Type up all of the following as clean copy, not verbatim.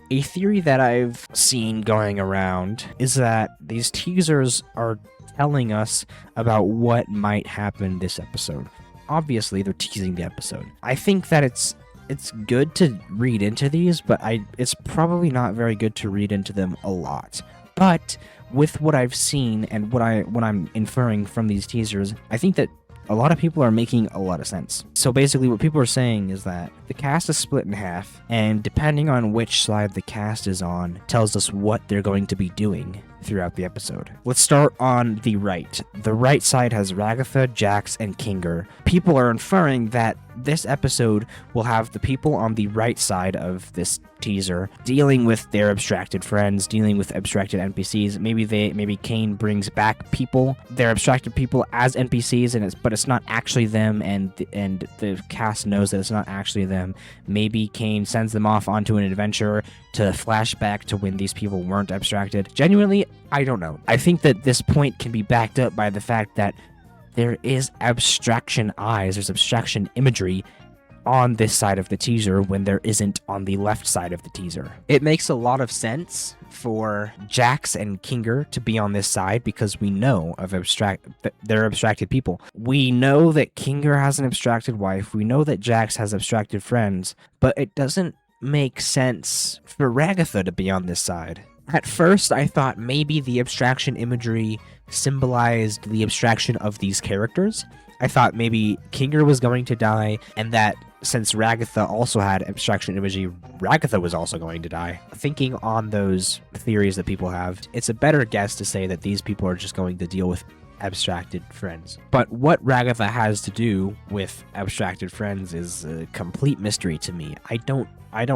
A theory that I've seen going around is that these teasers are telling us about what might happen this episode. Obviously, they're teasing the episode. I think that it's good to read into these, but it's probably not very good to read into them a lot. But with what I've seen and what I'm inferring from these teasers, I think that a lot of people are making a lot of sense. So basically what people are saying is that the cast is split in half, and depending on which side the cast is on, tells us what they're going to be doing throughout the episode. Let's start on the right. The right side has Ragatha, Jax, and Kinger. People are inferring that this episode will have the people on the right side of this teaser dealing with their abstracted friends, dealing with abstracted NPCs. Maybe Kane brings back their abstracted people as NPCs, but it's not actually them, and the cast knows that it's not actually them. Maybe Kane sends them off onto an adventure to flash back to when these people weren't abstracted. Genuinely, I don't know. I think that this point can be backed up by the fact that there is abstraction eyes, there's abstraction imagery on this side of the teaser when there isn't on the left side of the teaser. It makes a lot of sense for Jax and Kinger to be on this side because we know of they're abstracted people. We know that Kinger has an abstracted wife. We know that Jax has abstracted friends, but it doesn't make sense for Ragatha to be on this side. At first, I thought maybe the abstraction imagery symbolized the abstraction of these characters. I thought maybe Kinger was going to die, and that since Ragatha also had abstraction imagery, Ragatha was also going to die. Thinking on those theories that people have, it's a better guess to say that these people are just going to deal with abstracted friends. But what Ragatha has to do with abstracted friends is a complete mystery to me. I don't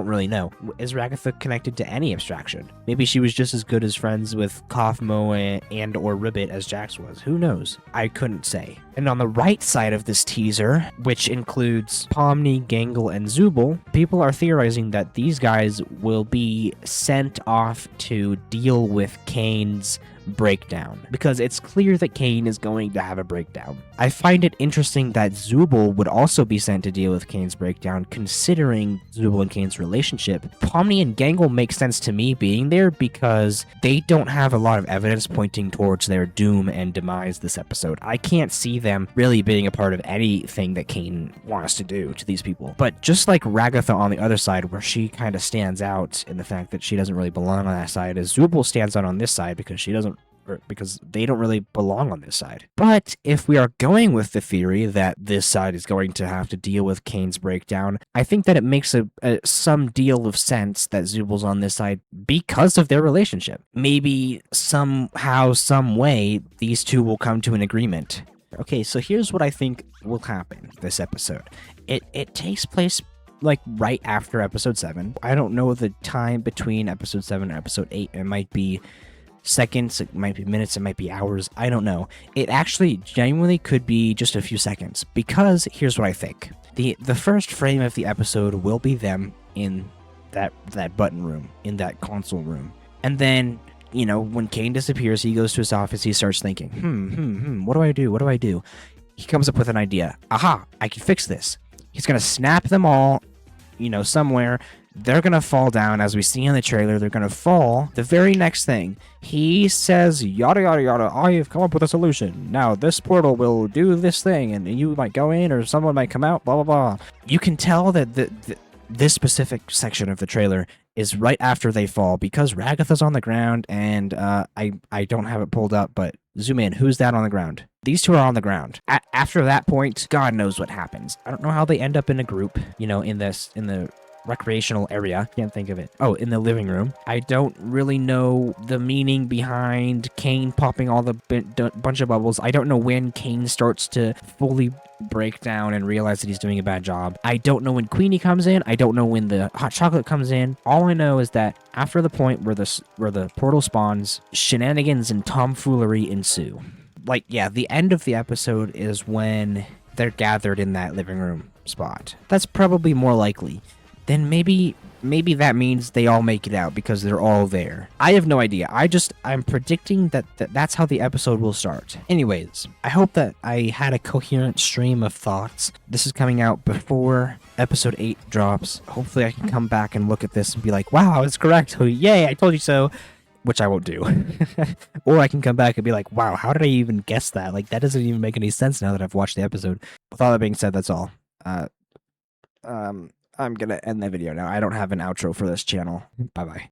really know. Is Ragatha connected to any abstraction? Maybe she was just as good as friends with Kaufmo and or Ribbit as Jax was. Who knows? I couldn't say. And on the right side of this teaser, which includes Pomni, Gangle, and Zooble, people are theorizing that these guys will be sent off to deal with Kane's breakdown, because it's clear that Kane is going to have a breakdown. I find it interesting that Zooble would also be sent to deal with Kane's breakdown, considering Zooble and Kane's relationship. Pomni and Gangle make sense to me being there because they don't have a lot of evidence pointing towards their doom and demise this episode. I can't see them really being a part of anything that Kane wants to do to these people. But just like Ragatha on the other side, where she kind of stands out in the fact that she doesn't really belong on that side, as Zooble stands out on this side because they don't really belong on this side. But if we are going with the theory that this side is going to have to deal with Kane's breakdown, I think that it makes some deal of sense that Zooble's on this side because of their relationship. Maybe somehow, some way, these two will come to an agreement. Okay, so here's what I think will happen this episode. It takes place like right after episode 7. I don't know the time between episode 7 and episode 8. It might be seconds, it might be minutes, it might be hours, I don't know. It actually genuinely could be just a few seconds, because here's what I think. The first frame of the episode will be them in that button room, in that console room. And then, you know, when Kane disappears, he goes to his office, he starts thinking, what do I do? He comes up with an idea. Aha, I can fix this. He's gonna snap them all, you know, somewhere. They're going to fall down, as we see in the trailer. They're going to fall. The very next thing, he says, yada, yada, yada, I have come up with a solution. Now, this portal will do this thing, and you might go in, or someone might come out, blah, blah, blah. You can tell that this specific section of the trailer is right after they fall, because Ragatha's on the ground, and I don't have it pulled up, but zoom in. Who's that on the ground? These two are on the ground. After that point, God knows what happens. I don't know how they end up in a group, you know, in the recreational area. Can't think of it. Oh, in the living room. I don't really know the meaning behind Kane popping all the bunch of bubbles. I don't know when Kane starts to fully break down and realize that he's doing a bad job. I don't know when Queenie comes in. I don't know when the hot chocolate comes in. All I know is that after the point where the portal spawns, shenanigans and tomfoolery ensue. Like, yeah, the end of the episode is when they're gathered in that living room spot. That's probably more likely. Then maybe that means they all make it out because they're all there. I have no idea. I'm predicting that that's how the episode will start. Anyways, I hope that I had a coherent stream of thoughts. This is coming out before episode 8 drops, hopefully I can come back and look at this and be like, wow, I was correct. Oh, yay, I told you so. Which I won't do. Or I can come back and be like, wow, how did I even guess that? Like, that doesn't even make any sense now that I've watched the episode. With all that being said, that's all. I'm gonna end the video now. I don't have an outro for this channel. Bye-bye.